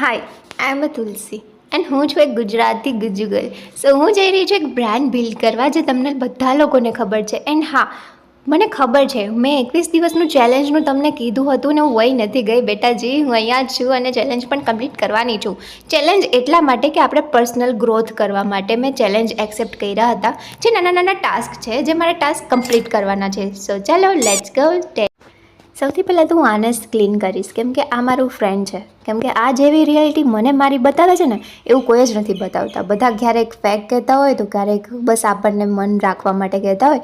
હાય, આઈ એમ અ તુલસી and હું છું એક ગુજરાતી ગુજ્જુગલ. સો હું જઈ રહી છું એક બ્રાન્ડ બિલ્ડ કરવા, જે તમને બધા લોકોને ખબર છે. એન્ડ હા, મને ખબર છે મેં 21 દિવસનું ચેલેન્જનું તમને કીધું હતું ને હું વહી નથી ગઈ બેટાજી. હું અહીંયા જ છું અને ચેલેન્જ પણ કમ્પ્લીટ કરવાની છું. ચેલેન્જ એટલા માટે કે આપણે પર્સનલ ગ્રોથ કરવા માટે મેં ચેલેન્જ એક્સેપ્ટ કર્યા હતા, જે નાના નાના ટાસ્ક છે જે મારે ટાસ્ક કમ્પ્લીટ કરવાના છે. સો ચાલો લેટ્સ ગો. સૌથી પહેલાં તો હું આને જ ક્લીન કરીશ, કેમ કે આ મારું ફ્રેન્ડ છે. કેમ કે આ જેવી રિયાલિટી મને મારી બતાવે છે ને એવું કોઈ જ નથી બતાવતા. બધા ક્યારેક ફેક કહેતા હોય તો ક્યારેક બસ આપણને મન રાખવા માટે કહેતા હોય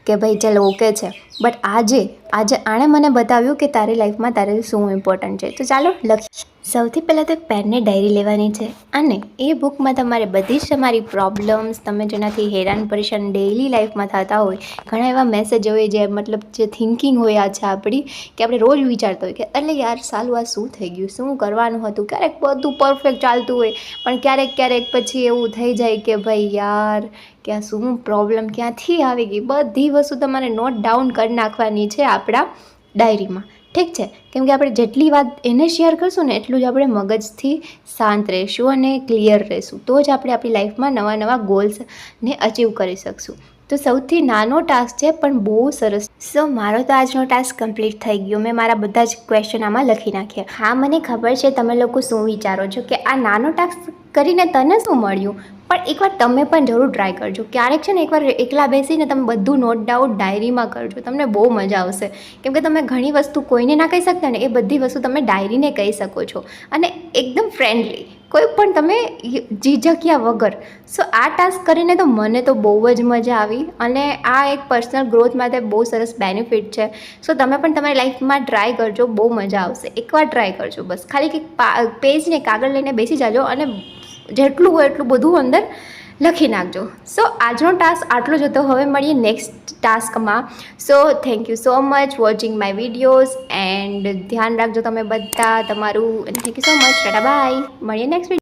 કે ભાઈ ચાલો ઓકે છે. બટ આજે આણે મને બતાવ્યું કે તારી લાઈફમાં તારે શું ઇમ્પોર્ટન્ટ છે. તો ચાલો લખીએ. સૌથી પહેલાં તો એક પેનને ડાયરી લેવાની છે અને એ બુકમાં તમારે બધી જ તમારી પ્રોબ્લેમ્સ, તમે જેનાથી હેરાન પરેશાન ડેઇલી લાઈફમાં થતા હોય, ઘણા એવા મેસેજ હોય જે મતલબ જે થિંકિંગ હોય છે આપણી, કે આપણે રોજ વિચારતા હોય કે એટલે યાર સાલું આ શું થઈ ગયું, શું કરવાનું હતું. ક્યારેક બધું પરફેક્ટ ચાલતું હોય પણ ક્યારેક પછી એવું થઈ જાય કે ભાઈ યાર કે આ શું પ્રોબ્લેમ ક્યાંથી આવી ગઈ. બધી વસ્તુ તમારે નોટ ડાઉન કરી નાખવાની છે આપણા ડાયરીમાં. ઠીક છે, કેમ કે આપણે જેટલી વાત એને શેર કરશું ને એટલું જ આપણે મગજથી શાંત રહીશું અને ક્લિયર રહીશું. તો જ આપણે આપણી લાઈફમાં નવા ગોલ્સને અચીવ કરી શકશું. તો સૌથી નાનો ટાસ્ક છે પણ બહુ સરસ. સો મારો તો આજનો ટાસ્ક કમ્પ્લીટ થઈ ગયો. મેં મારા બધા જ ક્વેશ્ચન આમાં લખી નાખ્યા. હા, મને ખબર છે તમે લોકો શું વિચારો છો કે આ નાનો ટાસ્ક કરીને તને શું મળ્યું, પણ એકવાર તમે પણ જરૂર ટ્રાય કરજો. ક્યારેક છે ને એકવાર એકલા બેસીને તમે બધું નોટ ડાઉન ડાયરીમાં કરજો, તમને બહુ મજા આવશે. કેમ કે તમે ઘણી વસ્તુ કોઈને ના કહી શકતા ને એ બધી વસ્તુ તમે ડાયરીને કહી શકો છો, અને એકદમ ફ્રેન્ડલી, કોઈ પણ તમે ઝીઝક્યા વગર. સો આ ટાસ્ક કરીને તો મને તો બહુ જ મજા આવી અને આ એક પર્સનલ ગ્રોથ માટે બહુ સરસ બેનિફિટ છે. સો તમે પણ તમારી લાઈફમાં ટ્રાય કરજો, બહુ મજા આવશે. એકવાર ટ્રાય કરજો, બસ ખાલી કંઈક પેજને કાગળ લઈને બેસી જાજો અને જેટલું હોય એટલું બધું અંદર લખી નાખજો. સો આજનો ટાસ્ક આટલો જ હતો. હવે મળીએ નેક્સ્ટ ટાસ્કમાં. So thank you so much watching my videos and ધ્યાન રાખજો તમે બધા તમારું. Thank you so much. Tata bye. મળીએ નેક્સ્ટ વિડીયો.